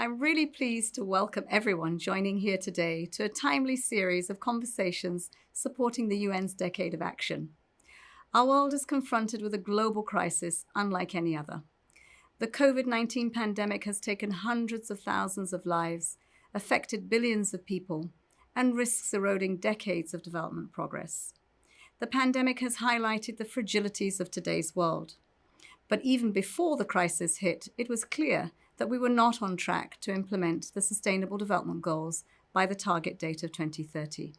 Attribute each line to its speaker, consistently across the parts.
Speaker 1: I'm really pleased to welcome everyone joining here today to a timely series of conversations supporting the UN's Decade of Action. Our world is confronted with a global crisis unlike any other. The COVID-19 pandemic has taken hundreds of thousands of lives, affected billions of people, and risks eroding decades of development progress. The pandemic has highlighted the fragilities of today's world. But even before the crisis hit, it was clear that we were not on track to implement the Sustainable Development Goals by the target date of 2030.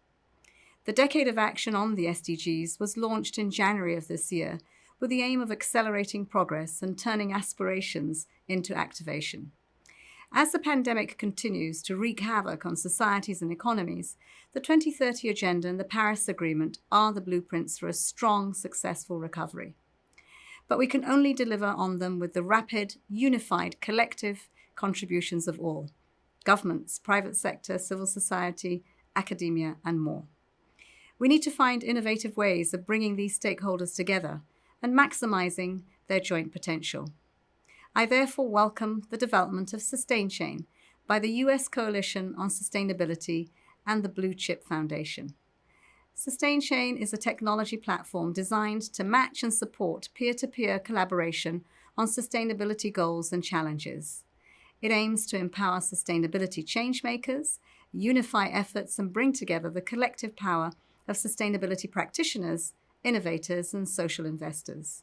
Speaker 1: The Decade of Action on the SDGs was launched in January of this year with the aim of accelerating progress and turning aspirations into activation. As the pandemic continues to wreak havoc on societies and economies, the 2030 Agenda and the Paris Agreement are the blueprints for a strong, successful recovery. But we can only deliver on them with the rapid, unified, collective contributions of all: governments, private sector, civil society, academia, and more. We need to find innovative ways of bringing these stakeholders together and maximizing their joint potential. I therefore welcome the development of Sustain Chain by the US Coalition on Sustainability and the Blue Chip Foundation. Sustain Chain is a technology platform designed to match and support peer-to-peer collaboration on sustainability goals and challenges. It aims to empower sustainability changemakers, unify efforts, and bring together the collective power of sustainability practitioners, innovators, and social investors.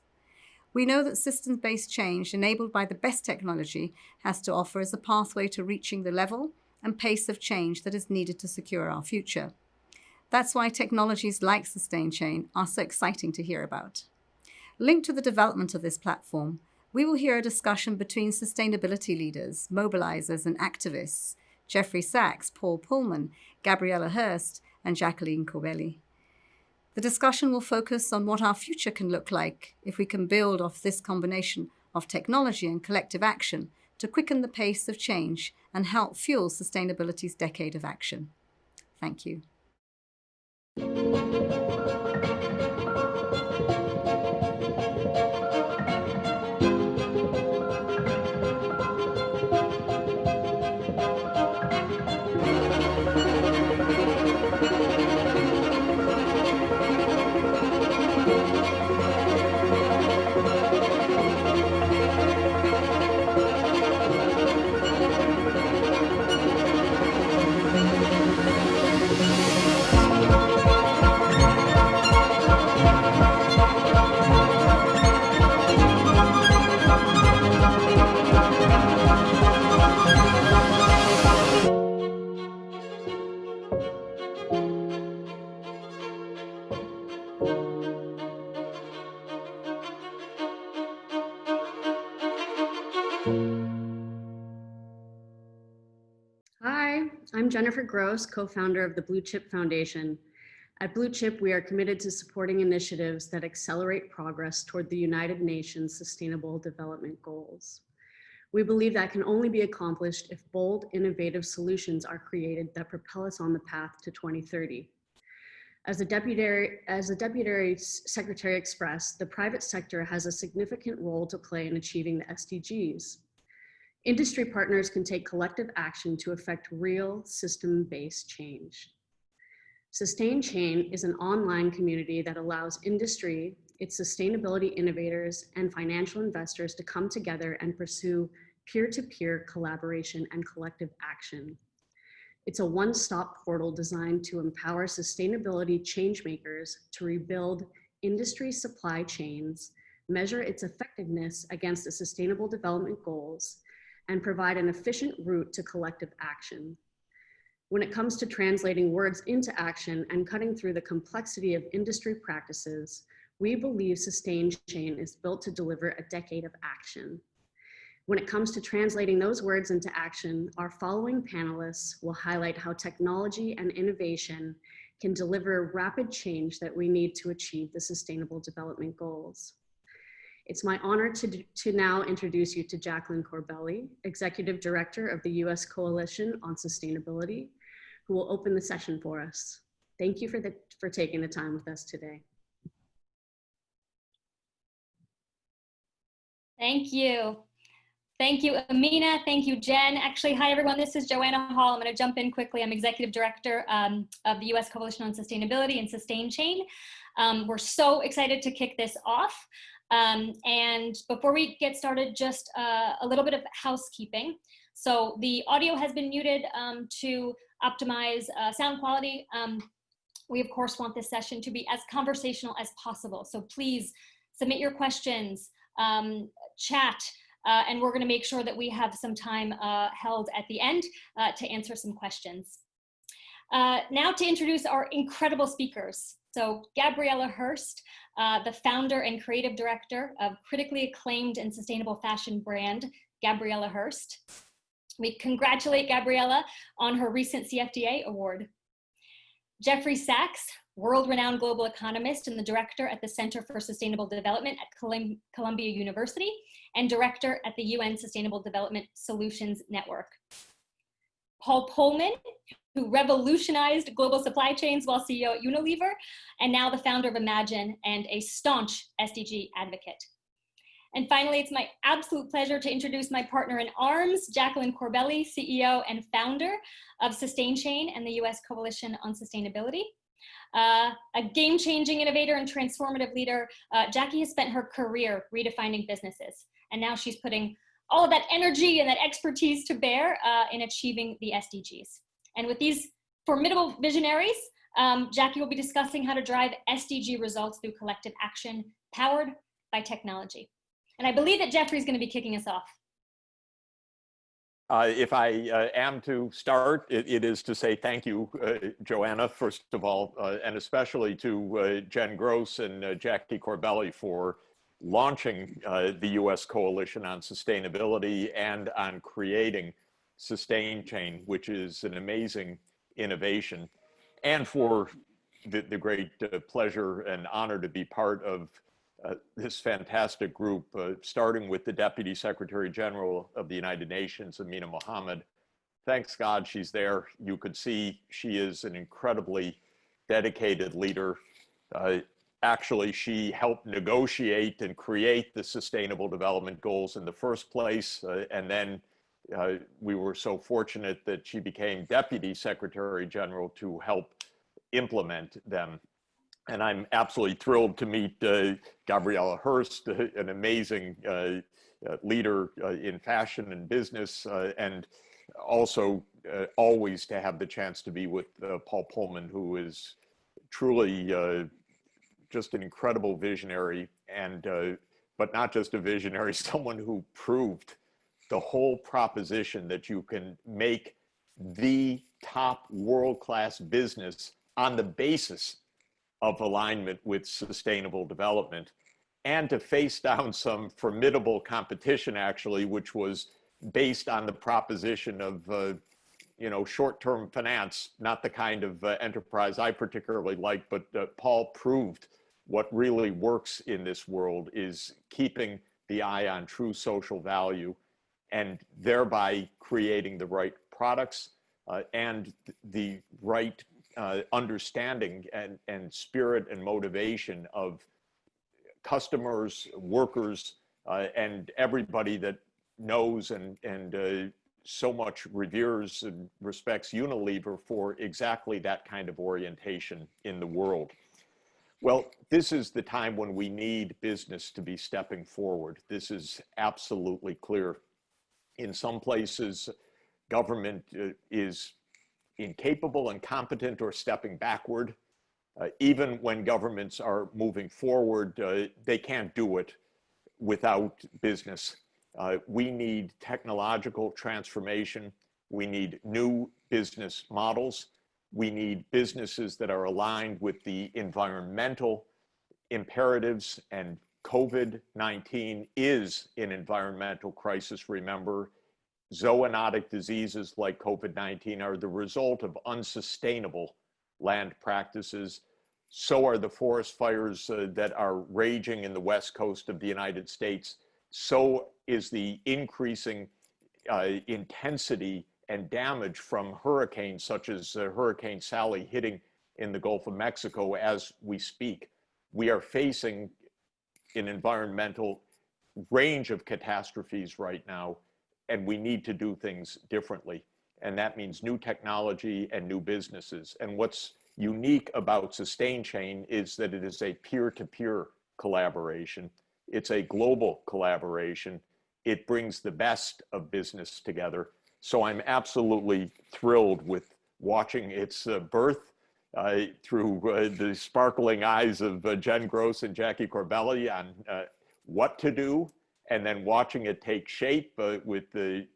Speaker 1: We know that systems-based change enabled by the best technology has to offer as a pathway to reaching the level and pace of change that is needed to secure our future. That's why technologies like Sustain Chain are so exciting to hear about. Linked to the development of this platform, we will hear a discussion between sustainability leaders, mobilizers, and activists: Jeffrey Sachs, Paul Pullman, Gabriella Hurst, and Jacqueline Corbelli. The discussion will focus on what our future can look like if we can build off this combination of technology and collective action to quicken the pace of change and help fuel sustainability's decade of action. Thank you.
Speaker 2: Hi, I'm Jennifer Gross, co-founder of the Blue Chip Foundation. At Blue Chip, we are committed to supporting initiatives that accelerate progress toward the United Nations Sustainable Development Goals. We believe that can only be accomplished if bold, innovative solutions are created that propel us on the path to 2030. As the Deputy Secretary expressed, the private sector has a significant role to play in achieving the SDGs. Industry partners can take collective action to effect real system-based change. Sustain Chain is an online community that allows industry, its sustainability innovators, and financial investors to come together and pursue peer-to-peer collaboration and collective action. It's a one-stop portal designed to empower sustainability changemakers to rebuild industry supply chains, measure its effectiveness against the Sustainable Development Goals, and provide an efficient route to collective action. When it comes to translating words into action and cutting through the complexity of industry practices, we believe Sustain Chain is built to deliver a decade of action. When it comes to translating those words into action, our following panelists will highlight how technology and innovation can deliver rapid change that we need to achieve the Sustainable Development Goals. It's my honor to now introduce you to Jacqueline Corbelli, Executive Director of the US Coalition on Sustainability, who will open the session for us. Thank you for taking the time with us today.
Speaker 3: Thank you. Thank you, Amina. Thank you, Jen. Actually, hi, everyone. This is Joanna Hall. I'm going to jump in quickly. I'm Executive Director of the U.S. Coalition on Sustainability and Sustain Chain. We're so excited to kick this off. And before we get started, just a little bit of housekeeping. So the audio has been muted to optimize sound quality. We, of course, want this session to be as conversational as possible. So please submit your questions, chat, and we're going to make sure that we have some time held at the end to answer some questions. Now to introduce our incredible speakers. So Gabriella Hurst, the founder and creative director of critically acclaimed and sustainable fashion brand, Gabriella Hurst. We congratulate Gabriella on her recent CFDA award. Jeffrey Sachs, world-renowned global economist and the director at the Center for Sustainable Development at Columbia University and director at the UN Sustainable Development Solutions Network. Paul Polman, who revolutionized global supply chains while CEO at Unilever, and now the founder of Imagine and a staunch SDG advocate. And finally, it's my absolute pleasure to introduce my partner in arms, Jacqueline Corbelli, CEO and founder of Sustain Chain and the U.S. Coalition on Sustainability. A game-changing innovator and transformative leader, Jackie has spent her career redefining businesses, and now she's putting all of that energy and that expertise to bear in achieving the SDGs. And with these formidable visionaries, Jackie will be discussing how to drive SDG results through collective action powered by technology. And I believe that Jeffrey's going to be kicking us off.
Speaker 4: If I am to start, it is to say thank you, Joanna, first of all, and especially to Jen Gross and Jackie Corbelli for launching the U.S. Coalition on Sustainability and on creating Sustain Chain, which is an amazing innovation, and for the great pleasure and honor to be part of this fantastic group, starting with the Deputy Secretary General of the United Nations, Amina Mohammed. Thanks God she's there. You could see she is an incredibly dedicated leader. Actually, she helped negotiate and create the Sustainable Development Goals in the first place, and then we were so fortunate that she became Deputy Secretary General to help implement them. And I'm absolutely thrilled to meet Gabriella Hurst, an amazing leader in fashion and business, and also always to have the chance to be with Paul Polman, who is truly just an incredible visionary, and but not just a visionary, someone who proved the whole proposition that you can make the top world-class business on the basis of alignment with sustainable development, and to face down some formidable competition, actually, which was based on the proposition of short-term finance, not the kind of enterprise I particularly like, but Paul proved what really works in this world is keeping the eye on true social value and thereby creating the right products and the right understanding and spirit and motivation of customers, workers, and everybody that knows and so much reveres and respects Unilever for exactly that kind of orientation in the world. Well, this is the time when we need business to be stepping forward. This is absolutely clear. In some places, government is incapable, incompetent, or stepping backward. Even when governments are moving forward, they can't do it without business. We need technological transformation. We need new business models. We need businesses that are aligned with the environmental imperatives, and COVID-19 is an environmental crisis, remember. Zoonotic diseases like COVID-19 are the result of unsustainable land practices. So are the forest fires that are raging in the west coast of the United States. So is the increasing intensity and damage from hurricanes such as Hurricane Sally hitting in the Gulf of Mexico as we speak. We are facing an environmental range of catastrophes right now. and we need to do things differently. And that means new technology and new businesses. And what's unique about Sustain Chain is that it is a peer-to-peer collaboration. It's a global collaboration. It brings the best of business together. So I'm absolutely thrilled with watching its birth through the sparkling eyes of Jen Gross and Jackie Corbelli on what to do, and then watching it take shape with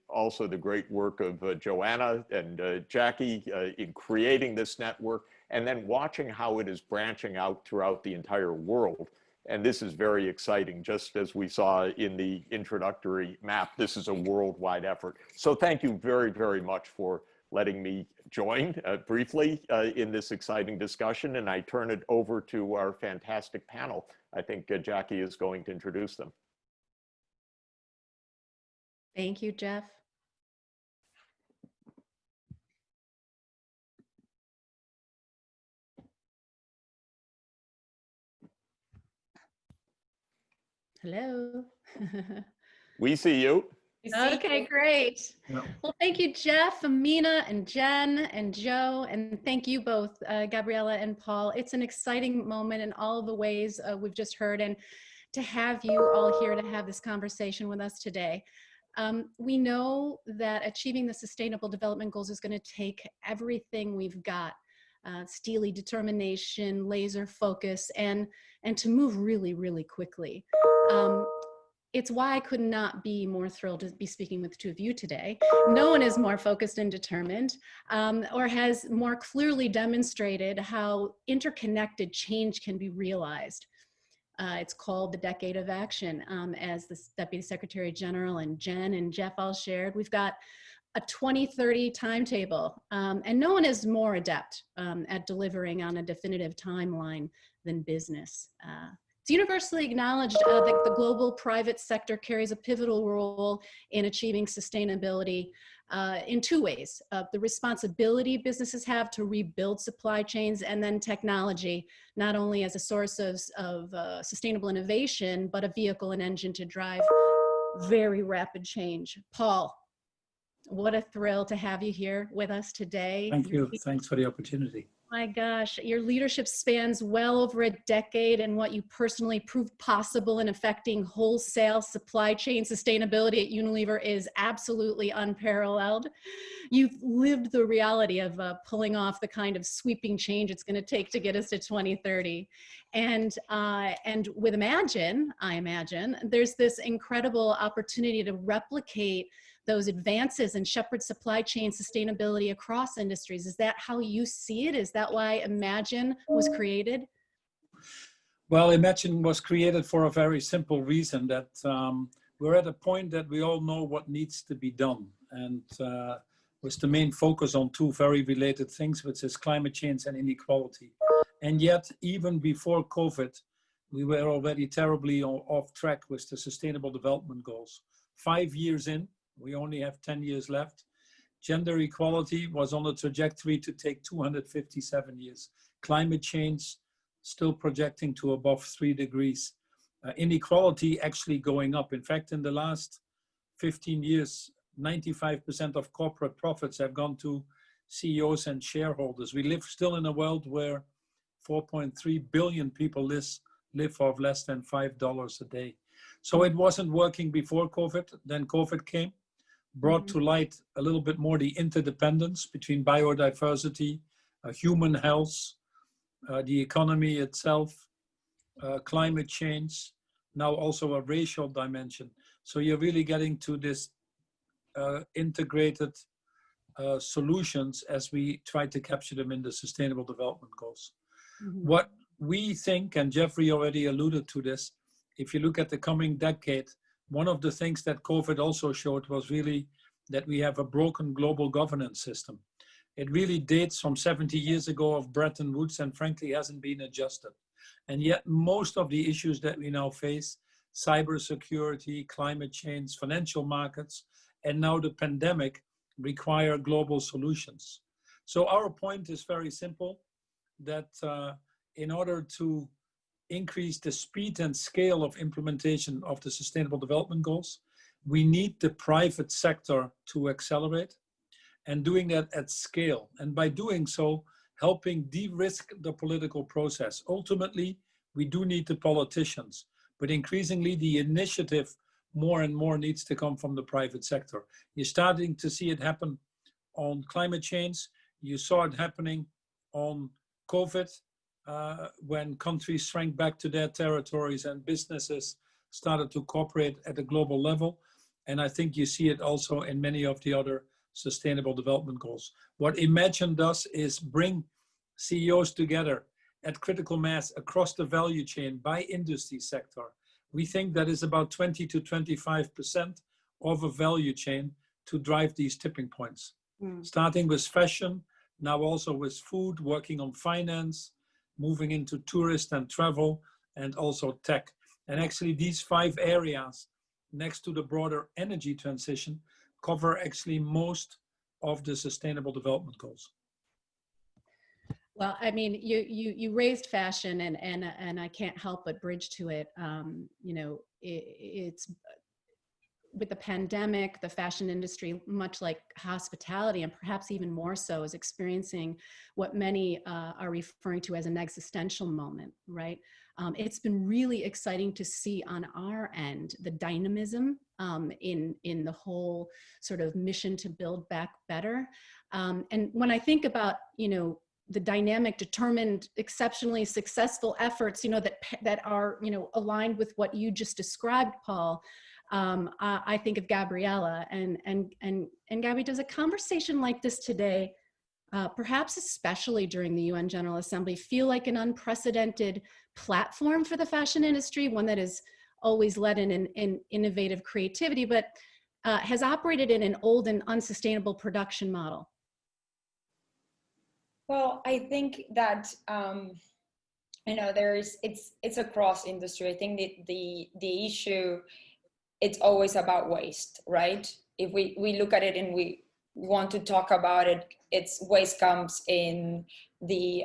Speaker 4: also the great work of Joanna and Jackie in creating this network, and then watching how it is branching out throughout the entire world. And this is very exciting. Just as we saw in the introductory map, this is a worldwide effort. So thank you very, very much for letting me join briefly in this exciting discussion. And I turn it over to our fantastic panel. I think Jackie is going to introduce them.
Speaker 5: Thank you, Jeff. Hello.
Speaker 4: We see you.
Speaker 5: Okay, great.
Speaker 6: Yeah.
Speaker 5: Well, thank you, Jeff, Amina, and Jen, and Joe, and thank you both, Gabriella and Paul. It's an exciting moment in all the ways we've just heard, and to have you all here to have this conversation with us today. We know that achieving the Sustainable Development Goals is going to take everything we've got, steely determination, laser focus, and to move really, really quickly. It's why I could not be more thrilled to be speaking with two of you today. No one is more focused and determined or has more clearly demonstrated how interconnected change can be realized. It's called the Decade of Action, as the Deputy Secretary General and Jen and Jeff all shared. We've got a 2030 timetable, and no one is more adept at delivering on a definitive timeline than business. It's universally acknowledged that the global private sector carries a pivotal role in achieving sustainability in two ways. The responsibility businesses have to rebuild supply chains, and then technology, not only as a source of sustainable innovation, but a vehicle and engine to drive very rapid change. Paul, what a thrill to have you here with us today.
Speaker 6: Thank you. Thanks for the opportunity.
Speaker 5: My gosh, your leadership spans well over a decade, and what you personally proved possible in affecting wholesale supply chain sustainability at Unilever is absolutely unparalleled. You've lived the reality of pulling off the kind of sweeping change it's going to take to get us to 2030. And with Imagine, I imagine, there's this incredible opportunity to replicate those advances in shepherd supply chain sustainability across industries. Is that how you see it? Is that why Imagine was created?
Speaker 6: Well, Imagine was created for a very simple reason, that we're at a point that we all know what needs to be done. And with the main focus on two very related things, which is climate change and inequality. And yet, even before COVID, we were already terribly off track with the Sustainable Development Goals. 5 years in, we only have 10 years left. Gender equality was on a trajectory to take 257 years. Climate change still projecting to above 3 degrees. Inequality actually going up. In fact, in the last 15 years, 95% of corporate profits have gone to CEOs and shareholders. We live still in a world where 4.3 billion people live off less than $5 a day. So it wasn't working before COVID. Then COVID came, brought to light a little bit more the interdependence between biodiversity, human health, the economy itself, climate change, now also a racial dimension. So you're really getting to this integrated solutions as we try to capture them in the Sustainable Development Goals. What we think, and Jeffrey already alluded to this, if you look at the coming decade, one of the things that COVID also showed was really that we have a broken global governance system. It really dates from 70 years ago of Bretton Woods, and frankly hasn't been adjusted. And yet most of the issues that we now face, cybersecurity, climate change, financial markets, and now the pandemic, require global solutions. So our point is very simple, that in order to increase the speed and scale of implementation of the Sustainable Development Goals, we need the private sector to accelerate, and doing that at scale. And by doing so, helping de-risk the political process. Ultimately, we do need the politicians, but increasingly the initiative more and more needs to come from the private sector. You're starting to see it happen on climate change. You saw it happening on COVID, when countries shrank back to their territories and businesses started to cooperate at a global level. And I think you see it also in many of the other Sustainable Development Goals. What Imagine does is bring CEOs together at critical mass across the value chain by industry sector. We think that is about 20 to 25% of a value chain to drive these tipping points. Starting with fashion, now also with food, working on finance, moving into tourist and travel, and also tech. And actually these 5 areas next to the broader energy transition cover actually most of the Sustainable Development Goals.
Speaker 5: Well, I mean, you raised fashion, and I can't help but bridge to it. You know, it's with the pandemic, the fashion industry, much like hospitality, and perhaps even more so, is experiencing what many are referring to as an existential moment, right? It's been really exciting to see on our end the dynamism in the whole sort of mission to build back better. And when I think about, you know, the dynamic, determined, exceptionally successful efforts, you know, that are, you know, aligned with what you just described, Paul, I think of Gabriella, and Gabby, does a conversation like this today, perhaps especially during the UN General Assembly, feel like an unprecedented platform for the fashion industry, one that is always led in innovative creativity, but has operated in an old and unsustainable production model?
Speaker 7: Well, I think that you know, it's across industry. I think that the issue, it's always about waste, right? If we look at it and we want to talk about it, it's waste comes in the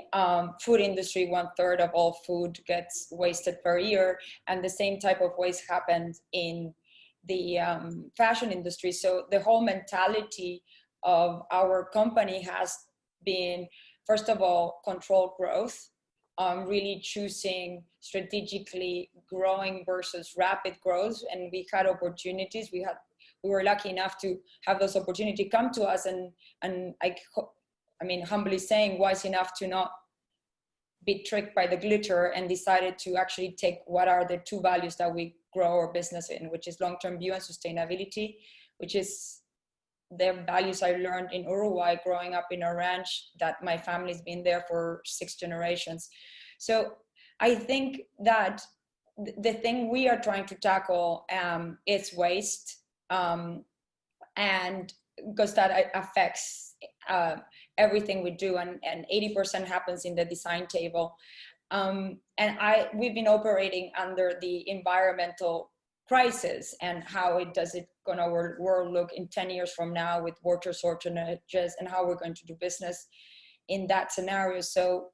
Speaker 7: food industry. 1/3 of all food gets wasted per year, and the same type of waste happens in the fashion industry. So the whole mentality of our company has been, first of all, controlled growth, really choosing strategically growing versus rapid growth. And we had opportunities. We were lucky enough to have those opportunities come to us, and I mean, humbly saying, wise enough to not be tricked by the glitter, and decided to actually take what are the 2 values that we grow our business in, which is long-term view and sustainability, which is the values I learned in Uruguay growing up in a ranch that my family's been there for 6 generations. So I think that the thing we are trying to tackle is waste, and because that affects everything we do, and 80% happens in the design table. And we've been operating under the environmental crisis, and how it gonna world look in 10 years from now with water shortages, and how we're going to do business in that scenario. So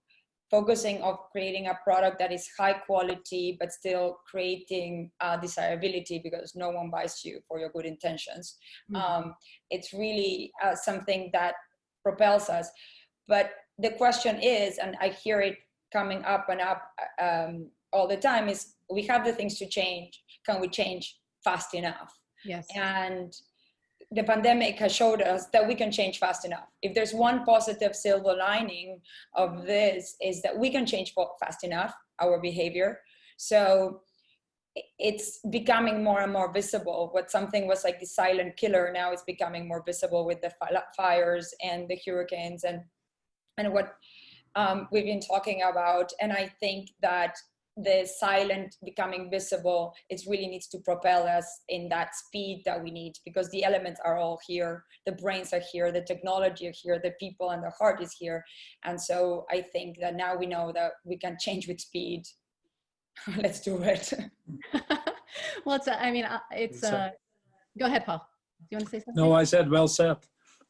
Speaker 7: focusing on creating a product that is high quality, but still creating desirability, because no one buys you for your good intentions. It's really something that propels us. But the question is, and I hear it coming up and up all the time, is we have the things to change. Can we change fast enough?
Speaker 5: Yes.
Speaker 7: And the pandemic has showed us that we can change fast enough. If there's one positive silver lining of this, is that we can change fast enough our behavior. So it's becoming more and more visible. What something was like the silent killer, now it's becoming more visible with the fires and the hurricanes and what we've been talking about. And I think that the silent becoming visible, it really needs to propel us in that speed that we need, because the elements are all here. The brains are here, the technology are here, the people and the heart is here. And so I think that now we know that we can change with speed. Let's do it.
Speaker 5: Well, go ahead, Paul. Do you want to say something?
Speaker 6: No, I said, well said.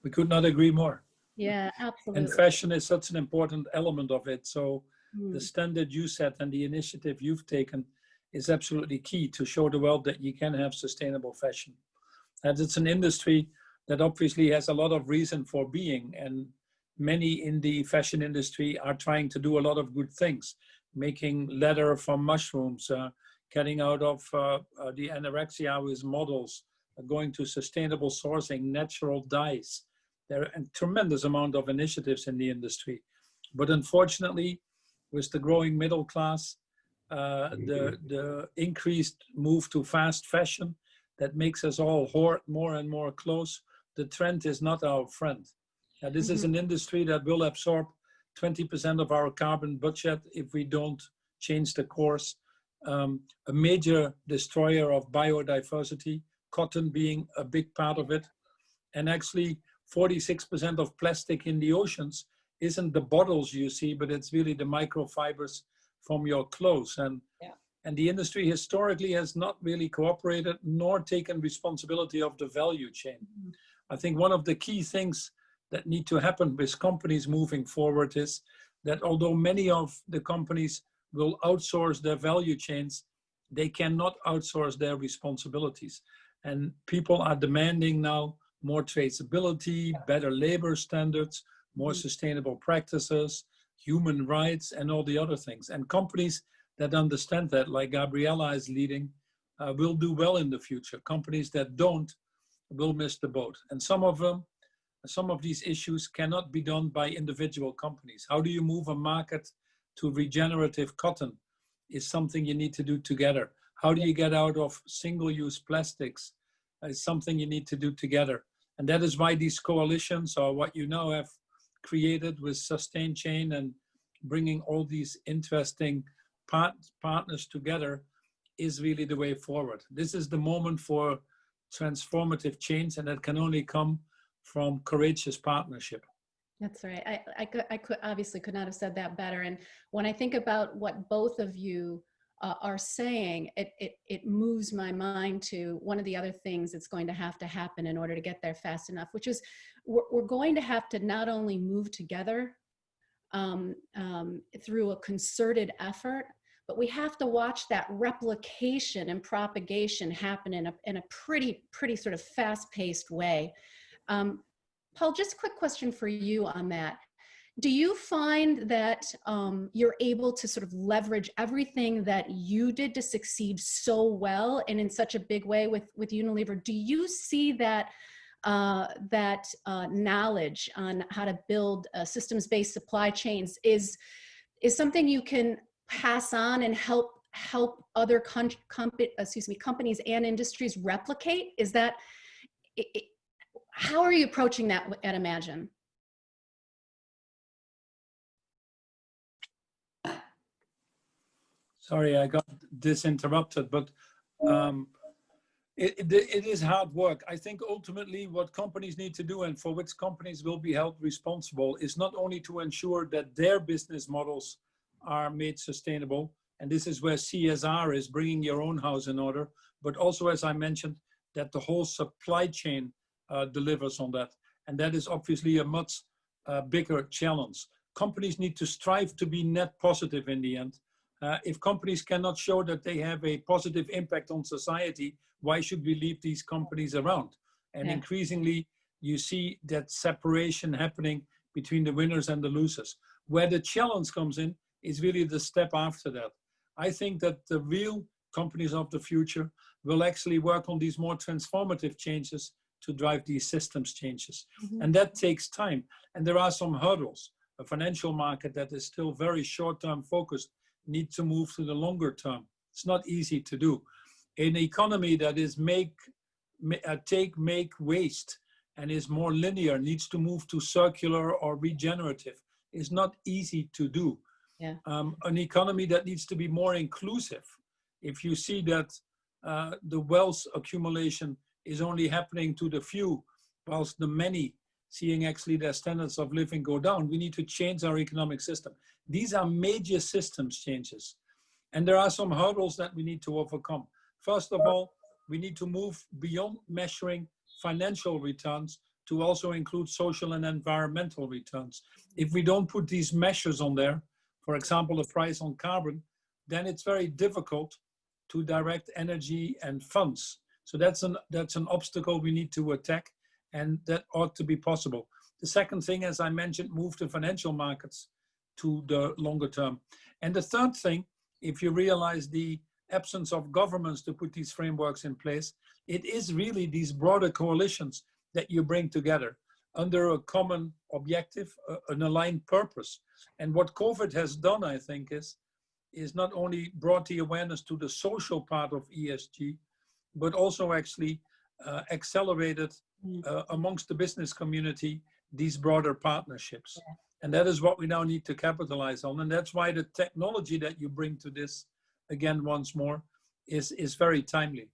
Speaker 6: We could not agree more.
Speaker 5: Yeah, absolutely.
Speaker 6: And fashion is such an important element of it. So the standard you set and the initiative you've taken is absolutely key to show the world that you can have sustainable fashion. that it's an industry that obviously has a lot of reason for being, and many in the fashion industry are trying to do a lot of good things, making leather from mushrooms, getting out of the anorexia with models, going to sustainable sourcing, natural dyes. There are a tremendous amount of initiatives in the industry. But unfortunately, with the growing middle class, the increased move to fast fashion that makes us all hoard more and more clothes, the trend is not our friend. This is an industry that will absorb 20% of our carbon budget if we don't change the course. A major destroyer of biodiversity, cotton being a big part of it. And actually 46% of plastic in the oceans isn't the bottles you see, but it's really the microfibers from your clothes. And the industry historically has not really cooperated nor taken responsibility of the value chain. I think one of the key things that need to happen with companies moving forward is that although many of the companies will outsource their value chains, they cannot outsource their responsibilities. And people are demanding now more traceability, better labor standards, more sustainable practices, human rights, and all the other things. And companies that understand that, like Gabriella is leading, will do well in the future. Companies that don't will miss the boat. And some of these issues cannot be done by individual companies. How do you move a market to regenerative cotton is something you need to do together. How do you get out of single-use plastics is something you need to do together. And that is why these coalitions, or what you now have created with Sustain Chain and bringing all these interesting partners together, is really the way forward. This is the moment for transformative change, and that can only come from courageous partnership.
Speaker 5: That's right. I could obviously could not have said that better. And when I think about what both of you are saying, it moves my mind to one of the other things that's going to have to happen in order to get there fast enough, which is we're going to have to not only move together through a concerted effort, but we have to watch that replication and propagation happen in a pretty sort of fast-paced way. Paul, just a quick question for you on that. Do you find that you're able to sort of leverage everything that you did to succeed so well and in such a big way with Unilever? Do you see that knowledge on how to build systems-based supply chains is something you can pass on and help other companies and industries replicate? Is that how are you approaching that at Imagine?
Speaker 6: Sorry, I got disinterrupted, but it is hard work. I think ultimately what companies need to do, and for which companies will be held responsible, is not only to ensure that their business models are made sustainable, and this is where CSR is bringing your own house in order, but also, as I mentioned, that the whole supply chain delivers on that. And that is obviously a much bigger challenge. Companies need to strive to be net positive in the end. If companies cannot show that they have a positive impact on society, why should we leave these companies around? And increasingly, you see that separation happening between the winners and the losers. Where the challenge comes in is really the step after that. I think that the real companies of the future will actually work on these more transformative changes to drive these systems changes. And that takes time. And there are some hurdles. A financial market that is still very short-term focused needs to move to the longer term. It's not easy to do. An economy that is take, make, waste, and is more linear, needs to move to circular or regenerative. It's not easy to do. An economy that needs to be more inclusive. If you see that the wealth accumulation is only happening to the few, whilst the many seeing actually their standards of living go down, we need to change our economic system. These are major systems changes. And there are some hurdles that we need to overcome. First of all, we need to move beyond measuring financial returns to also include social and environmental returns. If we don't put these measures on there, for example, the price on carbon, then it's very difficult to direct energy and funds So that's an obstacle we need to attack, and that ought to be possible. The second thing, as I mentioned, move the financial markets to the longer term. And the third thing, if you realize the absence of governments to put these frameworks in place, it is really these broader coalitions that you bring together under a common objective, an aligned purpose. And what COVID has done, I think, is not only brought the awareness to the social part of ESG, but also actually accelerated amongst the business community these broader partnerships. Yeah. And that is what we now need to capitalize on. And that's why the technology that you bring to this, again, once more, is very timely.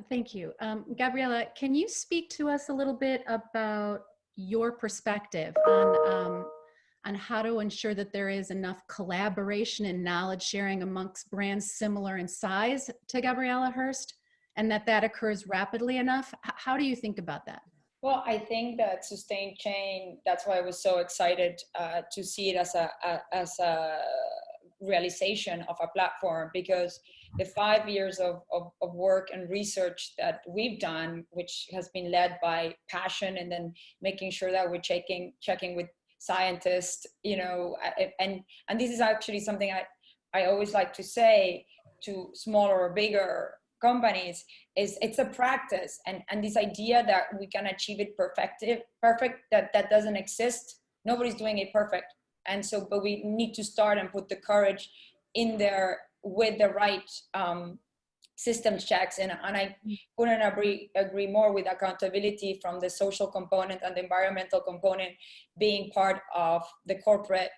Speaker 5: Thank you. Gabriella, can you speak to us a little bit about your perspective on how to ensure that there is enough collaboration and knowledge sharing amongst brands similar in size to Gabriella Hurst, and that occurs rapidly enough? How do you think about that?
Speaker 7: Well, I think that Sustained Chain, that's why I was so excited to see it as a realization of a platform, because the 5 years of work and research that we've done, which has been led by passion and then making sure that we're checking with scientists, and this is actually something I always like to say to smaller or bigger companies, is it's a practice, and this idea that we can achieve it perfect, that doesn't exist. Nobody's doing it perfect. And so, but we need to start and put the courage in there with the right systems checks. And I couldn't agree more with accountability from the social component and the environmental component being part of the corporate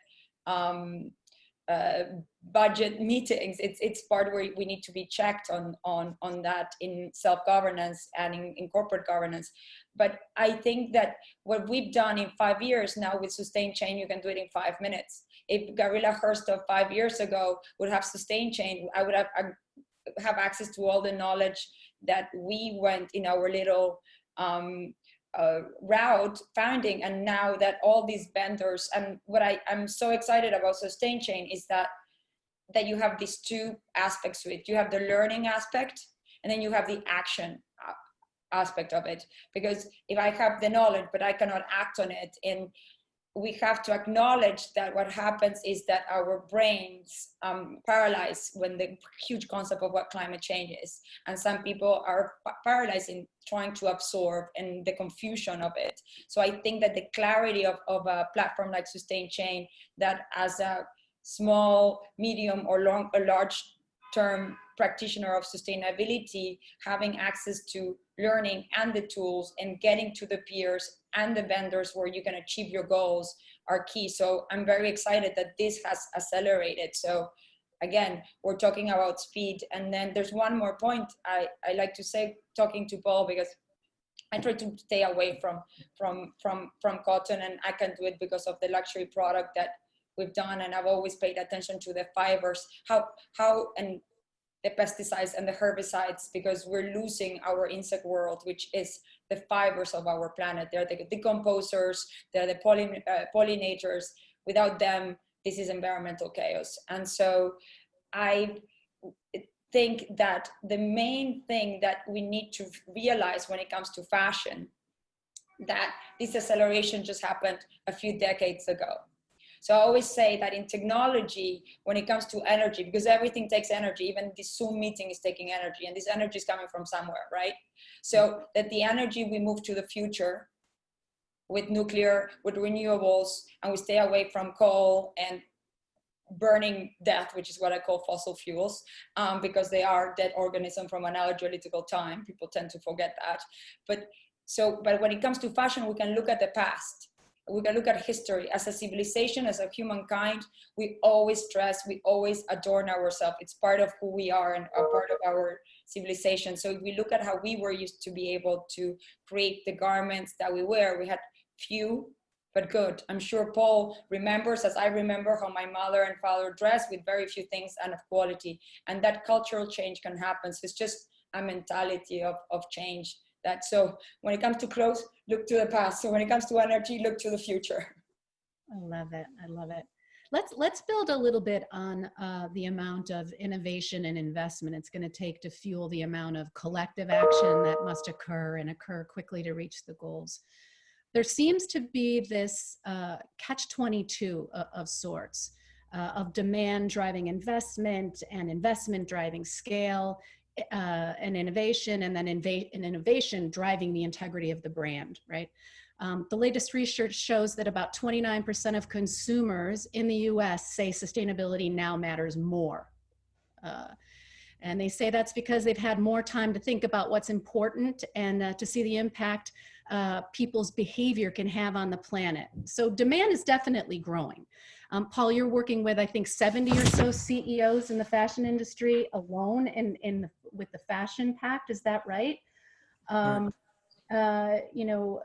Speaker 7: budget meetings. It's part where we need to be checked on that in self-governance and in corporate governance. But I think that what we've done in 5 years now with Sustained Chain, you can do it in 5 minutes. If Gabriella Hurst of 5 years ago would have Sustained Chain, I would have access to all the knowledge that we went in our little route founding. And now that all these vendors, and what I'm so excited about Sustained Chain is that you have these two aspects to it. You have the learning aspect, and then you have the action aspect of it. Because if I have the knowledge but I cannot act on it, and we have to acknowledge that what happens is that our brains paralyze when the huge concept of what climate change is, and some people are paralyzed in trying to absorb and the confusion of it. So I think that the clarity of a platform like Sustained Chain, that as a small, medium, or large term practitioner of sustainability, having access to learning and the tools and getting to the peers and the vendors where you can achieve your goals are key. So I'm very excited that this has accelerated. So again, we're talking about speed. And then there's one more point I like to say, talking to Paul, because I try to stay away from cotton, and I can do it because of the luxury product that we've done. And I've always paid attention to the fibers, how and the pesticides and the herbicides, because we're losing our insect world, which is the fibers of our planet. They're the decomposers, they're the pollinators. Without them, this is environmental chaos. And so I think that the main thing that we need to realize when it comes to fashion, that this acceleration just happened a few decades ago. So I always say that in technology, when it comes to energy, because everything takes energy, even this Zoom meeting is taking energy, and this energy is coming from somewhere, right? So that the energy we move to the future with nuclear, with renewables, and we stay away from coal and burning death, which is what I call fossil fuels, because they are dead organisms from an analytical time. People tend to forget that. But when it comes to fashion, we can look at the past. We can look at history. As a civilization, as a humankind, we always dress, we always adorn ourselves. It's part of who we are and a part of our civilization. So if we look at how we were used to be able to create the garments that we wear, we had few, but good. I'm sure Paul remembers, as I remember, how my mother and father dressed with very few things and of quality. And that cultural change can happen. So it's just a mentality of change. That so when it comes to clothes, look to the past. So when it comes to energy, look to the future.
Speaker 5: I love it. I love it. Let's build a little bit on the amount of innovation and investment it's going to take to fuel the amount of collective action that must occur and occur quickly to reach the goals. There seems to be this catch-22 of sorts, of demand driving investment and investment driving scale and innovation, and then innovation driving the integrity of the brand, right? The latest research shows that about 29% of consumers in the US say sustainability now matters more. And they say that's because they've had more time to think about what's important and to see the impact people's behavior can have on the planet. So demand is definitely growing. Paul, you're working with, I think, 70 or so CEOs in the fashion industry alone with the Fashion Pact, is that right? You know,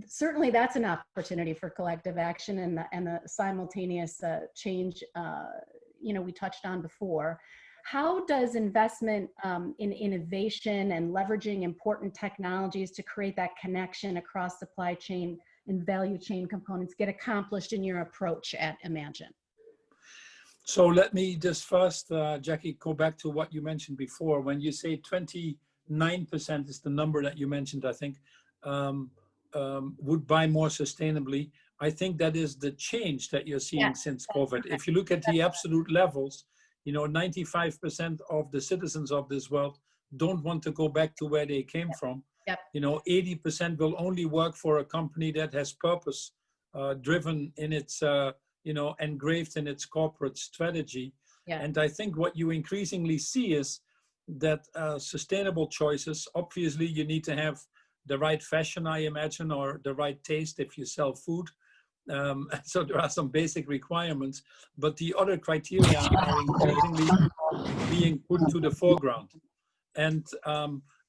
Speaker 5: certainly that's an opportunity for collective action and the simultaneous change, you know, we touched on before. How does investment in innovation and leveraging important technologies to create that connection across supply chain and value chain components get accomplished in your approach at Imagine?
Speaker 6: So let me just first, Jackie, go back to what you mentioned before. When you say 29% is the number that you mentioned, I think, would buy more sustainably. I think that is the change that you're seeing since COVID. If you look at the absolute levels, you know, 95% of the citizens of this world don't want to go back to where they came from. You know, 80% will only work for a company that has purpose driven in its, you know, engraved in its corporate strategy. And I think what you increasingly see is that sustainable choices, obviously you need to have the right fashion, I imagine, or the right taste if you sell food. So there are some basic requirements, but the other criteria are increasingly being put to the foreground. And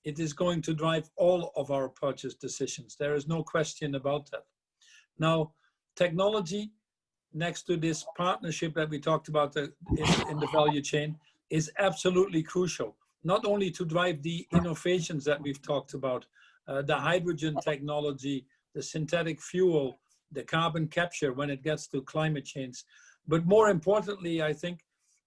Speaker 6: it is going to drive all of our purchase decisions. There is no question about that. Now, technology, next to this partnership that we talked about in the value chain, is absolutely crucial, not only to drive the innovations that we've talked about, the hydrogen technology, the synthetic fuel, the carbon capture when it gets to climate change, but more importantly, I think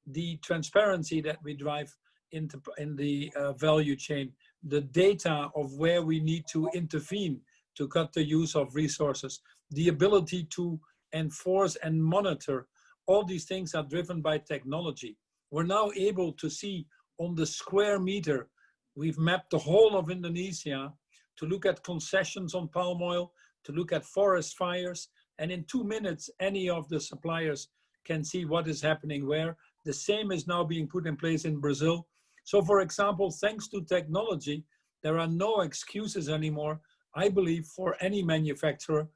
Speaker 6: the transparency that we drive in the value chain, the data of where we need to intervene to cut the use of resources, the ability to enforce and monitor, all these things are driven by technology. We're now able to see on the square meter, we've mapped the whole of Indonesia to look at concessions on palm oil, to look at forest fires, and in 2 minutes, any of the suppliers can see what is happening where. The same is now being put in place in Brazil. So for example, thanks to technology, there are no excuses anymore, I believe, for any manufacturer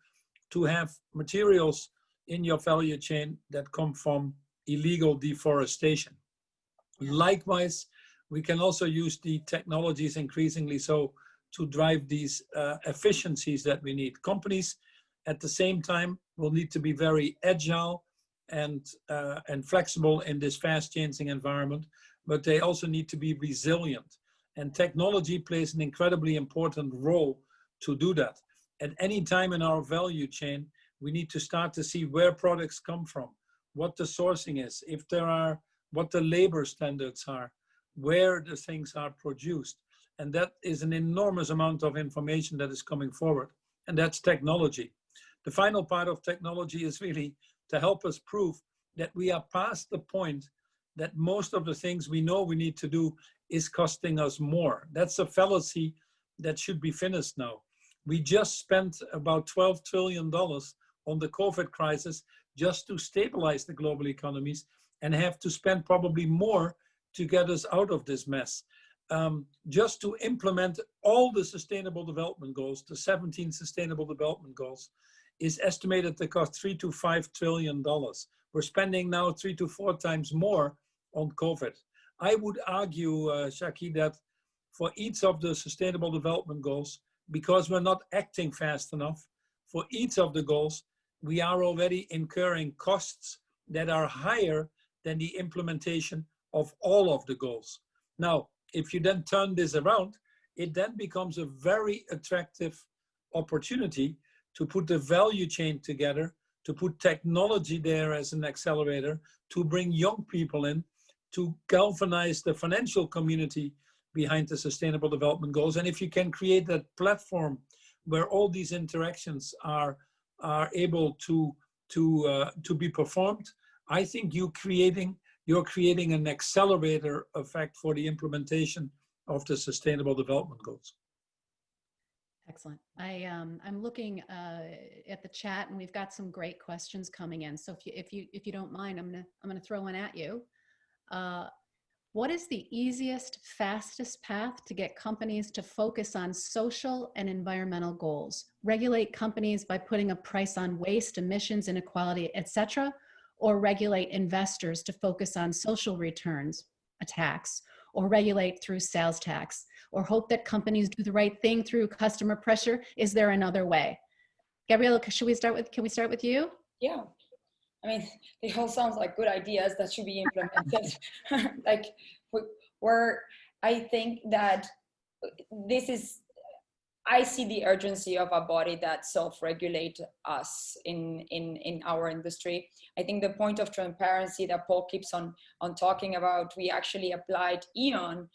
Speaker 6: to have materials in your value chain that come from illegal deforestation. Likewise, we can also use the technologies increasingly so to drive these efficiencies that we need. Companies at the same time will need to be very agile and flexible in this fast changing environment, but they also need to be resilient. And technology plays an incredibly important role to do that. At any time in our value chain, we need to start to see where products come from, what the sourcing is, if there are, what the labor standards are, where the things are produced. And that is an enormous amount of information that is coming forward. And that's technology. The final part of technology is really to help us prove that we are past the point that most of the things we know we need to do is costing us more. That's a fallacy that should be finished now. We just spent about $12 trillion on the COVID crisis just to stabilize the global economies and have to spend probably more to get us out of this mess. Just to implement all the sustainable development goals, the 17 sustainable development goals, is estimated to cost $3 to $5 trillion. We're spending now 3 to 4 times more on COVID. I would argue, Jackie, that for each of the sustainable development goals, because we're not acting fast enough, for each of the goals, we are already incurring costs that are higher than the implementation of all of the goals. Now, if you then turn this around, it then becomes a very attractive opportunity to put the value chain together to put technology there as an accelerator, to bring young people in, to galvanize the financial community behind the Sustainable Development Goals. And if you can create that platform where all these interactions are able to be performed, I think you're creating an accelerator effect for the implementation of the Sustainable Development Goals.
Speaker 5: Excellent. I'm looking at the chat, and we've got some great questions coming in. So if you don't mind, I'm gonna throw one at you. What is the easiest, fastest path to get companies to focus on social and environmental goals? Regulate companies by putting a price on waste, emissions, inequality, etc., or regulate investors to focus on social returns, a tax, or regulate through sales tax, or hope that companies do the right thing through customer pressure? Is there another way? Gabriella, can we start with you?
Speaker 7: Yeah. I mean, they all sound like good ideas that should be implemented. Like, I think that I see the urgency of a body that self-regulate us in our industry. I think the point of transparency that Paul keeps on talking about, we actually applied EON,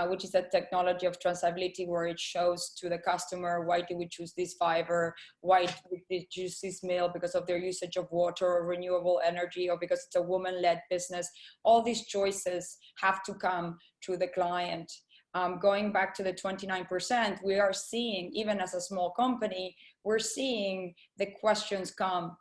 Speaker 7: which is a technology of traceability where it shows to the customer, why do we choose this fiber, why do we choose this mill, because of their usage of water or renewable energy, or because it's a woman-led business. All these choices have to come to the client. Going back to the 29%, we are seeing, even as a small company, we're seeing the questions come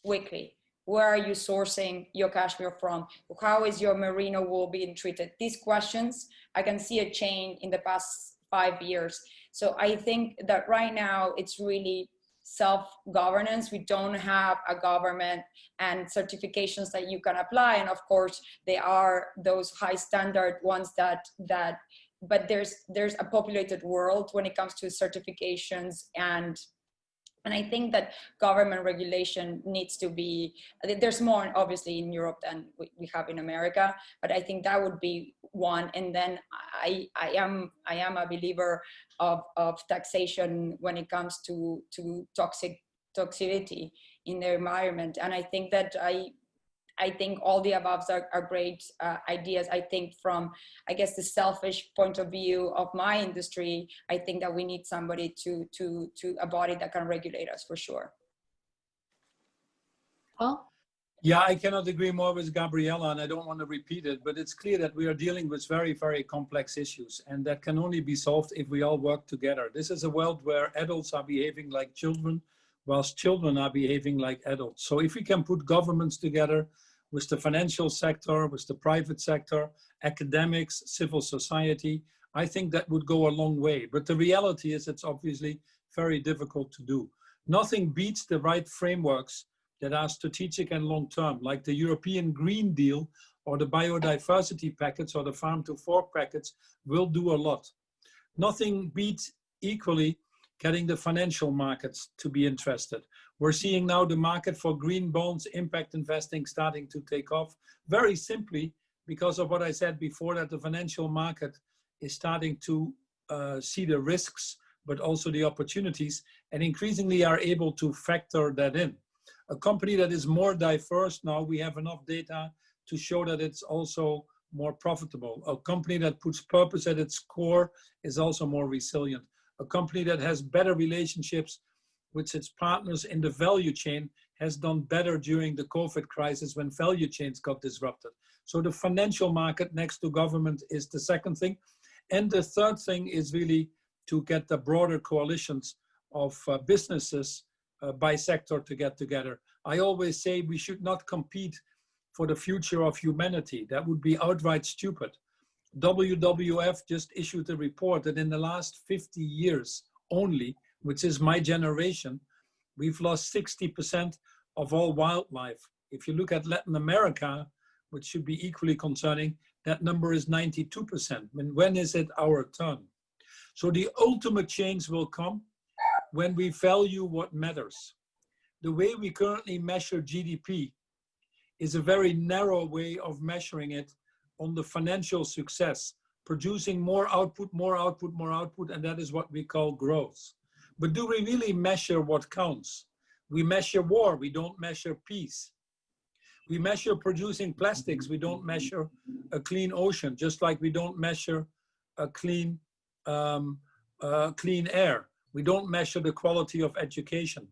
Speaker 7: weekly. Where are you sourcing your cashmere from? How is your merino wool being treated? These questions, I can see a change in the past 5 years. So I think that right now it's really self-governance. We don't have a government and certifications that you can apply. And of course, they are those high standard ones but there's a populated world when it comes to certifications, and I think that government regulation needs to be, there's more obviously in Europe than we have in America, but I think that would be one. And then I am a believer of taxation when it comes to toxicity in the environment. And I think that I think all the above are great ideas. I think from, I guess, the selfish point of view of my industry, I think that we need somebody to a body that can regulate us for sure.
Speaker 5: Paul?
Speaker 6: Yeah, I cannot agree more with Gabriella, and I don't want to repeat it, but it's clear that we are dealing with very, very complex issues, and that can only be solved if we all work together. This is a world where adults are behaving like children, whilst children are behaving like adults. So if we can put governments together, with the financial sector, with the private sector, academics, civil society, I think that would go a long way. But the reality is it's obviously very difficult to do. Nothing beats the right frameworks that are strategic and long-term, like the European Green Deal or the biodiversity packets or the farm to fork packets will do a lot. Nothing beats equally getting the financial markets to be interested. We're seeing now the market for green bonds, impact investing starting to take off, very simply because of what I said before, that the financial market is starting to see the risks, but also the opportunities, and increasingly are able to factor that in. A company that is more diverse now, we have enough data to show that it's also more profitable. A company that puts purpose at its core is also more resilient. A company that has better relationships with its partners in the value chain has done better during the COVID crisis when value chains got disrupted. So the financial market next to government is the second thing. And the third thing is really to get the broader coalitions of businesses by sector to get together. I always say we should not compete for the future of humanity. That would be outright stupid. WWF just issued a report that in the last 50 years only, which is my generation, we've lost 60% of all wildlife. If you look at Latin America, which should be equally concerning, that number is 92%. When is it our turn? So the ultimate change will come when we value what matters. The way we currently measure GDP is a very narrow way of measuring it on the financial success, producing more output, more output, more output, and that is what we call growth. But do we really measure what counts? We measure war, we don't measure peace. We measure producing plastics, we don't measure a clean ocean, just like we don't measure a clean air. We don't measure the quality of education.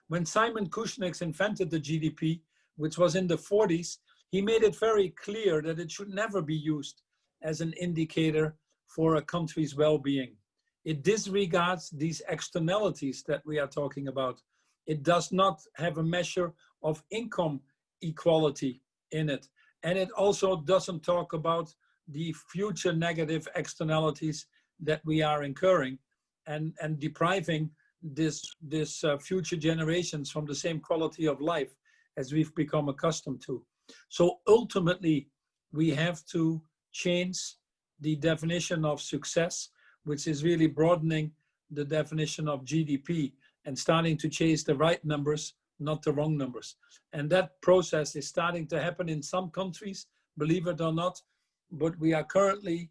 Speaker 6: When Simon Kuznets invented the GDP, which was in the 40s, he made it very clear that it should never be used as an indicator for a country's well-being. It disregards these externalities that we are talking about. It does not have a measure of income equality in it. And it also doesn't talk about the future negative externalities that we are incurring and depriving this future generations from the same quality of life as we've become accustomed to. So ultimately, we have to change the definition of success, which is really broadening the definition of GDP and starting to chase the right numbers, not the wrong numbers. And that process is starting to happen in some countries, believe it or not, but we are currently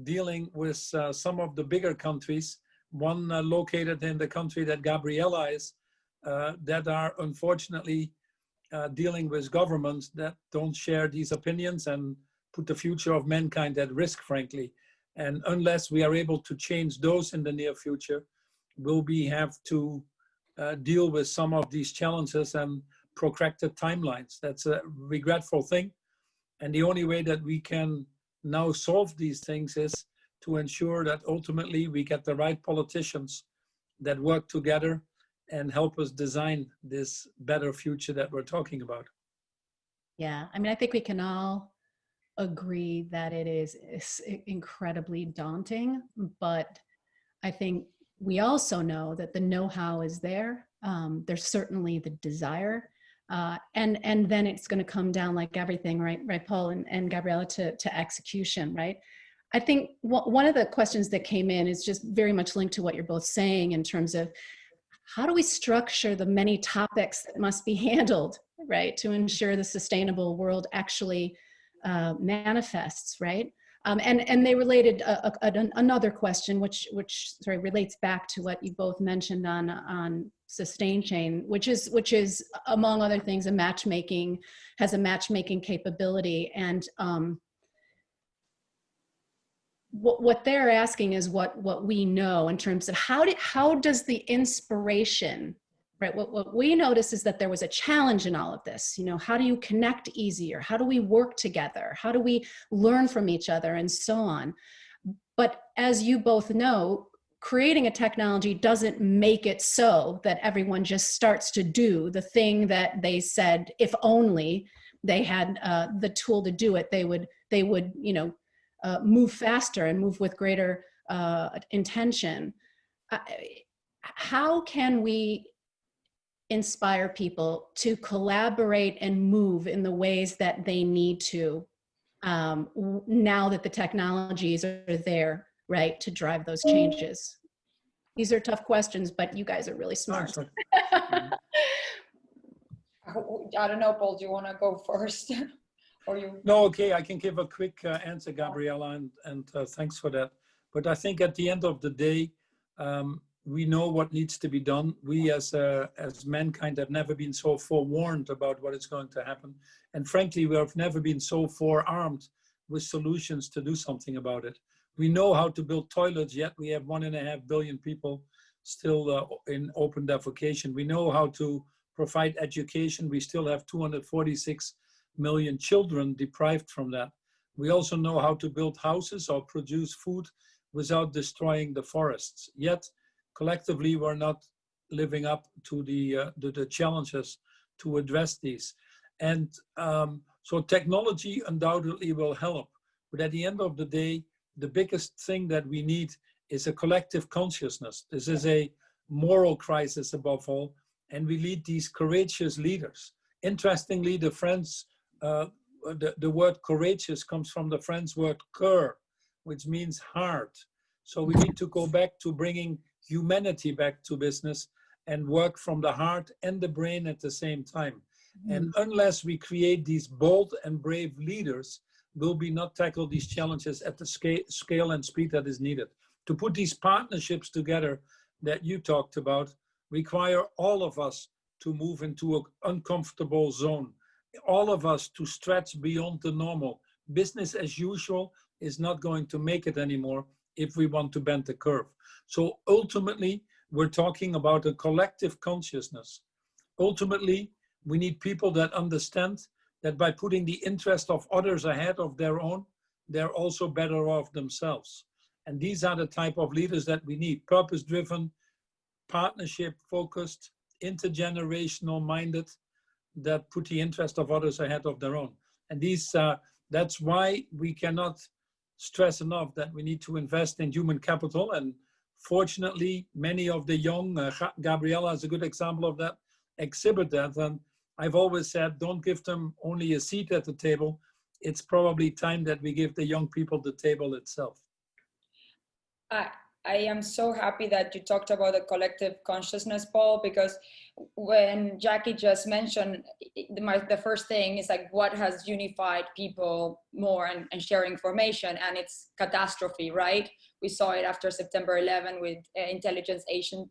Speaker 6: dealing with some of the bigger countries, one located in the country that Gabriella is, that are unfortunately dealing with governments that don't share these opinions and put the future of mankind at risk, frankly. And unless we are able to change those in the near future, will we have to deal with some of these challenges and protracted timelines. That's a regretful thing. And the only way that we can now solve these things is to ensure that ultimately we get the right politicians that work together and help us design this better future that we're talking about.
Speaker 5: Yeah, I mean, I think we can all agree that it is incredibly daunting, but I think we also know that the know-how is there. There's certainly the desire, and then it's going to come down, like everything, right, Paul and Gabriella, to execution, right? I think one of the questions that came in is just very much linked to what you're both saying in terms of how do we structure the many topics that must be handled, right, to ensure the sustainable world actually manifests, right? And they related another question, which sorry relates back to what you both mentioned on sustain chain, which is among other things has a matchmaking capability, and what they're asking is what we know in terms of how does the inspiration, right? What we notice is that there was a challenge in all of this. You know, how do you connect easier? How do we work together? How do we learn from each other, and so on? But as you both know, creating a technology doesn't make it so that everyone just starts to do the thing that they said, if only they had the tool to do it, they would move faster and move with greater intention. How can we inspire people to collaborate and move in the ways that they need to now that the technologies are there, right, to drive those changes? These are tough questions, but you guys are really smart.
Speaker 7: I don't know, Paul, do you want to go first? Or you?
Speaker 6: No, okay, I can give a quick answer, Gabriella, and thanks for that. But I think at the end of the day, we know what needs to be done. We as mankind have never been so forewarned about what is going to happen. And frankly, we have never been so forearmed with solutions to do something about it. We know how to build toilets, yet we have 1.5 billion people still in open defecation. We know how to provide education. We still have 246 million children deprived from that. We also know how to build houses or produce food without destroying the forests. Yet, collectively, we're not living up to the challenges to address these. And so technology undoubtedly will help. But at the end of the day, the biggest thing that we need is a collective consciousness. This is a moral crisis above all, and we need these courageous leaders. Interestingly, the French, the word courageous comes from the French word cœur, which means heart. So we need to go back to bringing humanity back to business and work from the heart and the brain at the same time. And unless we create these bold and brave leaders, will we not tackle these challenges at the scale and speed that is needed. To put these partnerships together that you talked about require all of us to move into an uncomfortable zone. All of us to stretch beyond the normal. Business as usual is not going to make it anymore if we want to bend the curve. So ultimately, we're talking about a collective consciousness. Ultimately, we need people that understand that by putting the interest of others ahead of their own, they're also better off themselves. And these are the type of leaders that we need: purpose-driven, partnership-focused, intergenerational minded, that put the interest of others ahead of their own. And that's why we cannot stress enough that we need to invest in human capital. And fortunately, many of the young, Gabriella is a good example of that, exhibit that. And I've always said, don't give them only a seat at the table. It's probably time that we give the young people the table itself.
Speaker 7: I am so happy that you talked about the collective consciousness, Paul, because when Jackie just mentioned, the first thing is like, what has unified people more and share information, and it's catastrophe, right? We saw it after September 11 with intelligence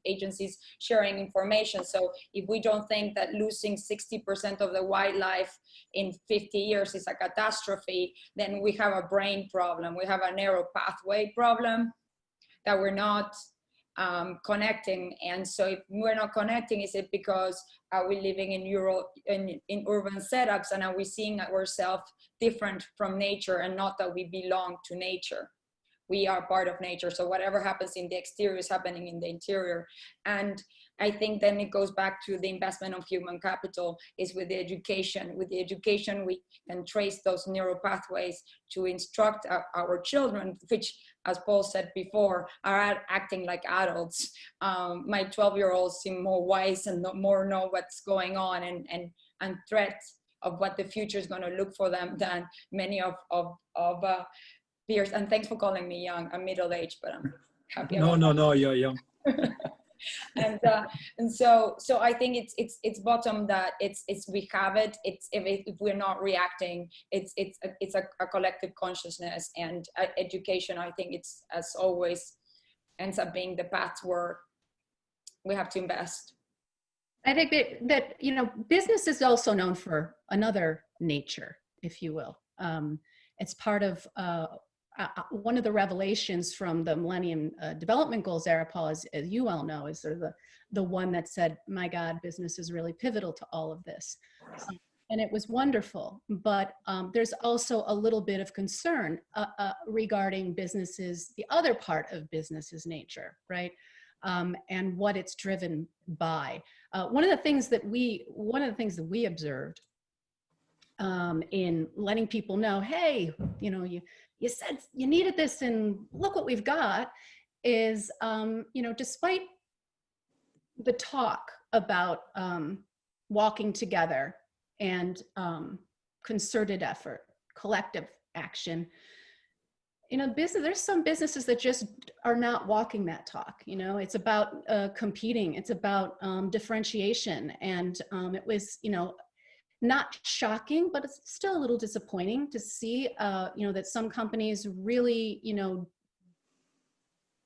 Speaker 7: agencies sharing information. So if we don't think that losing 60% of the wildlife in 50 years is a catastrophe, then we have a brain problem. We have a narrow pathway problem that we're not connecting. And so if we're not connecting, is it because are we living in urban setups, and are we seeing ourselves different from nature and not that we belong to nature? We are part of nature. So whatever happens in the exterior is happening in the interior. And I think then it goes back to the investment of human capital is with the education. With the education, we can trace those neural pathways to instruct our children, which, as Paul said before, are acting like adults. My 12-year-olds seem more wise and more know what's going on and threats of what the future is going to look for them than many of peers. And thanks for calling me young. I'm middle-aged, but I'm happy.
Speaker 6: No, you're young.
Speaker 7: and so I think it's bottom that it's we have it. It's if we're not reacting, it's a collective consciousness, and education. I think it's, as always, ends up being the path where we have to invest.
Speaker 5: I think that business is also known for another nature, if you will. It's part of one of the revelations from the Millennium Development Goals era, Paul, as you well know, is sort of the one that said, my God, business is really pivotal to all of this. And it was wonderful, but there's also a little bit of concern regarding businesses, the other part of business's nature, right? And what it's driven by. One of the things that we observed in letting people know, hey, you said you needed this and look what we've got, is, despite the talk about walking together and concerted effort, collective action, there's some businesses that just are not walking that talk. It's about competing, it's about differentiation. And it was, not shocking, but it's still a little disappointing to see, that some companies really,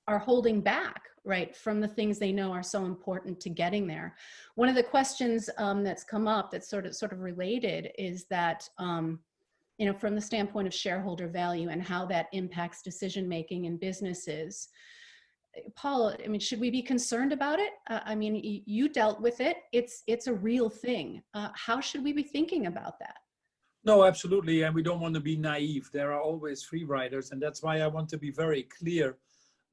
Speaker 5: are holding back, right, from the things they know are so important to getting there. One of the questions that's come up that's sort of related is that, from the standpoint of shareholder value and how that impacts decision-making in businesses. Paul, should we be concerned about it? You dealt with it. It's a real thing. How should we be thinking about that?
Speaker 6: No, absolutely. And we don't want to be naive. There are always free riders. And that's why I want to be very clear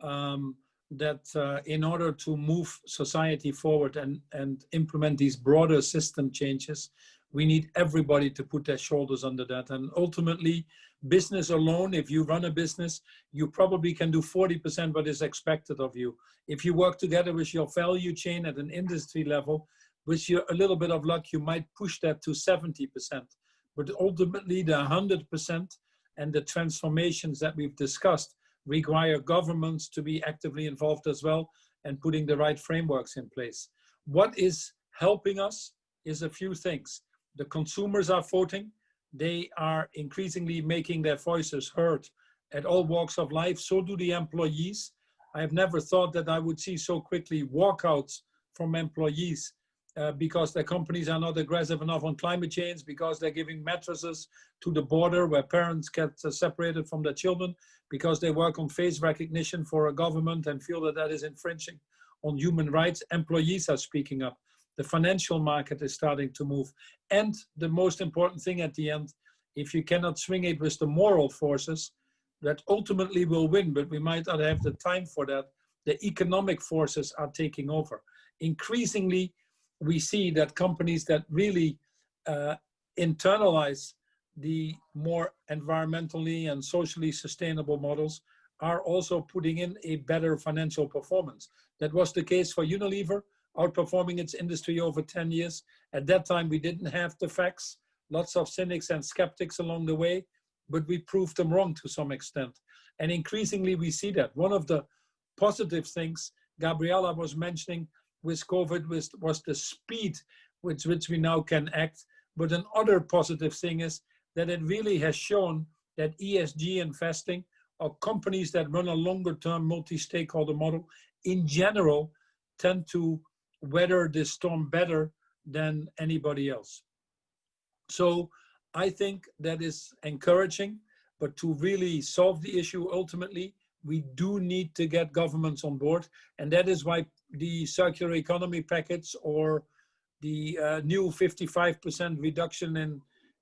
Speaker 6: that in order to move society forward and implement these broader system changes, we need everybody to put their shoulders under that. And ultimately, business alone, if you run a business, you probably can do 40% what is expected of you. If you work together with your value chain at an industry level, with a little bit of luck, you might push that to 70%. But ultimately, the 100% and the transformations that we've discussed require governments to be actively involved as well and putting the right frameworks in place. What is helping us is a few things. The consumers are voting. They are increasingly making their voices heard at all walks of life. So do the employees. I have never thought that I would see so quickly walkouts from employees because their companies are not aggressive enough on climate change, because they're giving mattresses to the border where parents get separated from their children, because they work on face recognition for a government and feel that that is infringing on human rights. Employees are speaking up. The financial market is starting to move. And the most important thing at the end, if you cannot swing it with the moral forces that ultimately will win, but we might not have the time for that, the economic forces are taking over. Increasingly, we see that companies that really internalize the more environmentally and socially sustainable models are also putting in a better financial performance. That was the case for Unilever, outperforming its industry over 10 years. At that time, we didn't have the facts, lots of cynics and skeptics along the way, but we proved them wrong to some extent. And increasingly, we see that. One of the positive things Gabriella was mentioning with COVID was the speed with which we now can act. But another positive thing is that it really has shown that ESG investing, or companies that run a longer term multi-stakeholder model in general, tend to weather this storm better than anybody else. So I think that is encouraging, but to really solve the issue ultimately, we do need to get governments on board. And that is why the circular economy package, or the new 55% reduction in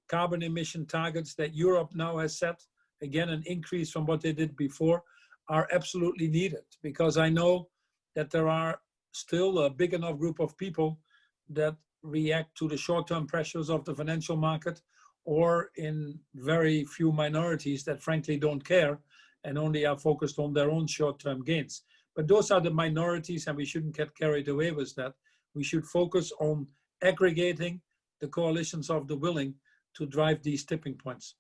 Speaker 6: carbon emission targets that Europe now has set, again, an increase from what they did before, are absolutely needed. Because I know that there are still a big enough group of people that react to the short-term pressures of the financial market, or in very few minorities that frankly don't care and only are focused on their own short-term gains. But those are the minorities, and we shouldn't get carried away with that. We should focus on aggregating the coalitions of the willing to drive these tipping points.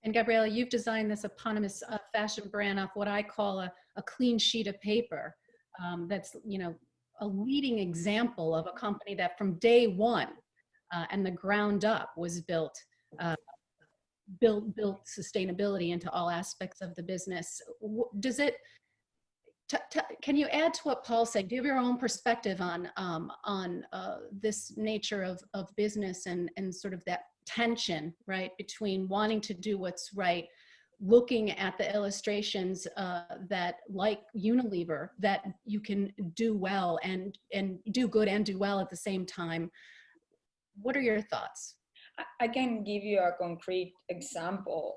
Speaker 5: And Gabriella, you've designed this eponymous fashion brand off what I call a clean sheet of paper. That's, you know, a leading example of a company that from day one and the ground up was built sustainability into all aspects of the business. Does it? Can you add to what Paul said? Do you have your own perspective on this nature of business and sort of that tension, right, between wanting to do what's right, looking at the illustrations that, like Unilever, that you can do well and do good and do well at the same time? What are your thoughts?
Speaker 7: I can give you a concrete example.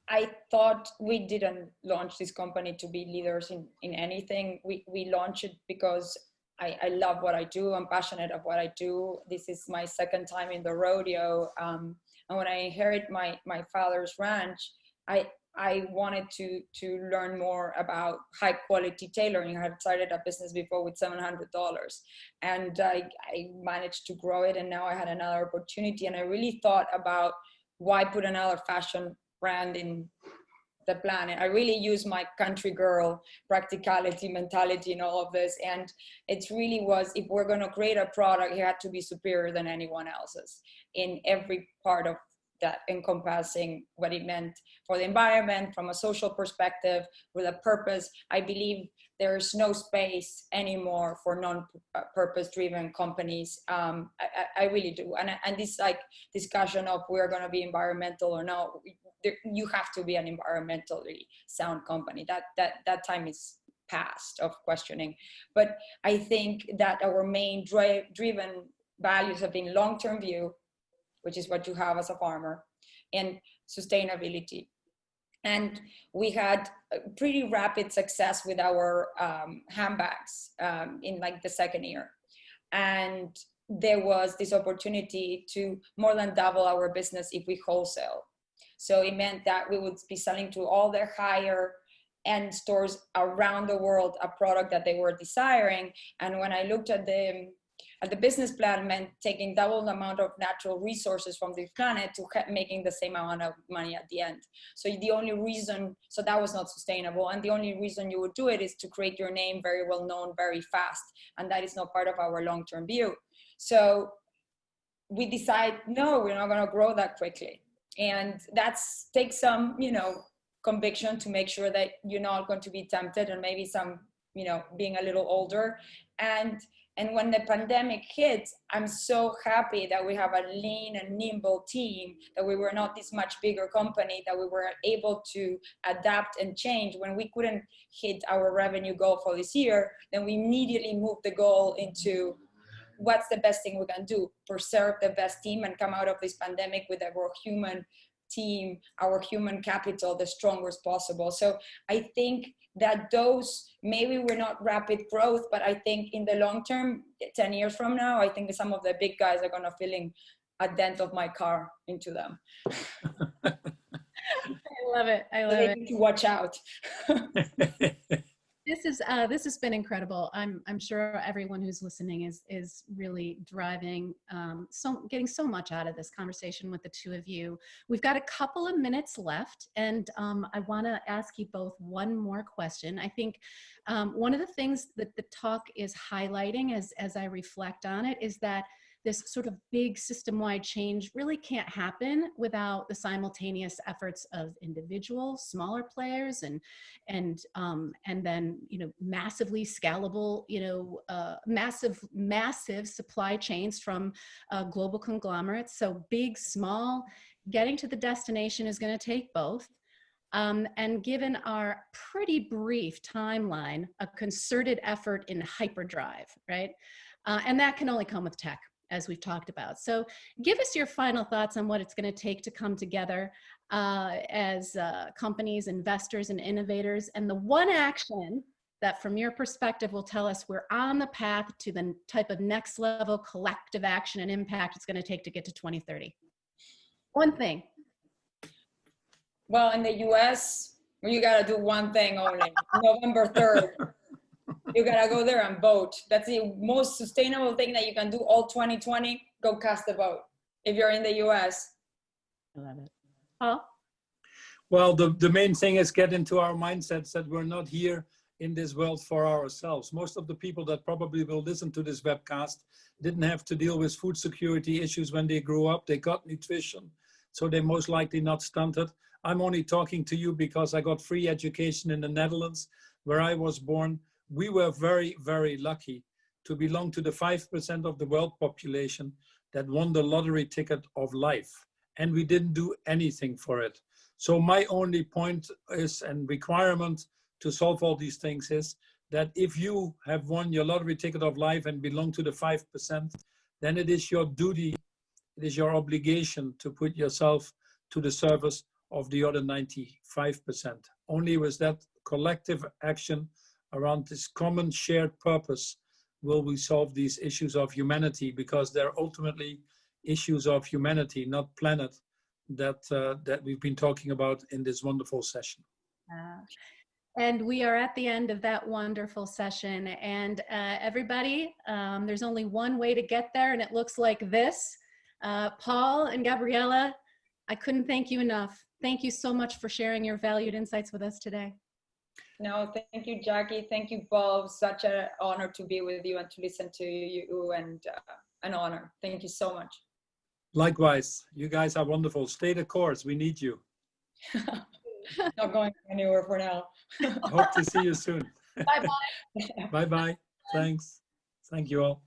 Speaker 7: I thought we didn't launch this company to be leaders in anything. We launched it because I love what I do. I'm passionate of what I do. This is my second time in the rodeo. And when I inherited my father's ranch, I wanted to learn more about high quality tailoring. I had started a business before with $700, and I managed to grow it. And now I had another opportunity, and I really thought about why put another fashion brand in the planet. I really use my country girl practicality mentality in all of this, and it really was, if we're going to create a product, it had to be superior than anyone else's in every part of that, encompassing what it meant for the environment, from a social perspective, with a purpose. I believe there's no space anymore for non-purpose driven companies. I really do. And this like discussion of we're going to be environmental or not, you have to be an environmentally sound company. That time is past of questioning. But I think that our main driven values have been long-term view, which is what you have as a farmer, and sustainability. And we had pretty rapid success with our handbags in like the second year. And there was this opportunity to more than double our business if we wholesale. So it meant that we would be selling to all their higher end stores around the world a product that they were desiring. And when I looked at the business plan, meant taking double the amount of natural resources from the planet to making the same amount of money at the end. So the only reason, so that was not sustainable. And the only reason you would do it is to create your name very well known, very fast. And that is not part of our long-term view. So we decide, no, we're not going to grow that quickly. And that's takes some, conviction to make sure that you're not going to be tempted, and maybe some being a little older. And when the pandemic hit, I'm so happy that we have a lean and nimble team, that we were not this much bigger company, that we were able to adapt and change. When we couldn't hit our revenue goal for this year, then we immediately moved the goal into what's the best thing we can do, preserve the best team and come out of this pandemic with our human team, our human capital, the strongest possible. So I think that those, maybe we're not rapid growth, but I think in the long term, 10 years from now, I think some of the big guys are gonna feeling a dent of my car into them.
Speaker 5: I love it. I love it.
Speaker 7: Need to watch out.
Speaker 5: This has been incredible. I'm sure everyone who's listening is really driving, getting so much out of this conversation with the two of you. We've got a couple of minutes left, and I want to ask you both one more question. I think one of the things that the talk is highlighting as I reflect on it is that this sort of big system-wide change really can't happen without the simultaneous efforts of individual smaller players and then massively scalable massive supply chains from global conglomerates. So big, small, getting to the destination is going to take both. And given our pretty brief timeline, a concerted effort in hyperdrive, right? And that can only come with tech, as we've talked about. So give us your final thoughts on what it's going to take to come together as companies, investors, and innovators, and the one action that from your perspective will tell us we're on the path to the type of next level collective action and impact it's going to take to get to 2030. One thing.
Speaker 7: Well, in the US, you got to do one thing only, November 3rd. You gotta go there and vote. That's the most sustainable thing that you can do all 2020. Go cast a vote if you're in the US.
Speaker 5: I love it. Paul?
Speaker 6: Well, the main thing is get into our mindsets that we're not here in this world for ourselves. Most of the people that probably will listen to this webcast didn't have to deal with food security issues when they grew up. They got nutrition, so they're most likely not stunted. I'm only talking to you because I got free education in the Netherlands, where I was born. We were very, very lucky to belong to the 5% of the world population that won the lottery ticket of life. And we didn't do anything for it. So my only point is, and requirement to solve all these things is that if you have won your lottery ticket of life and belong to the 5%, then it is your duty, it is your obligation to put yourself to the service of the other 95%. Only with that collective action around this common shared purpose will we solve these issues of humanity, because they're ultimately issues of humanity, not planet, that we've been talking about in this wonderful session.
Speaker 5: And we are at the end of that wonderful session. And everybody, there's only one way to get there, and it looks like this. Paul and Gabriella, I couldn't thank you enough. Thank you so much for sharing your valued insights with us today.
Speaker 7: No, thank you, Jackie. Thank you, Bob. Such an honor to be with you and to listen to you, and an honor. Thank you so much.
Speaker 6: Likewise, you guys are wonderful. Stay the course. We need you.
Speaker 7: Not going anywhere for now.
Speaker 6: Hope to see you soon.
Speaker 5: Bye-bye.
Speaker 6: Bye-bye. Thanks. Thank you all.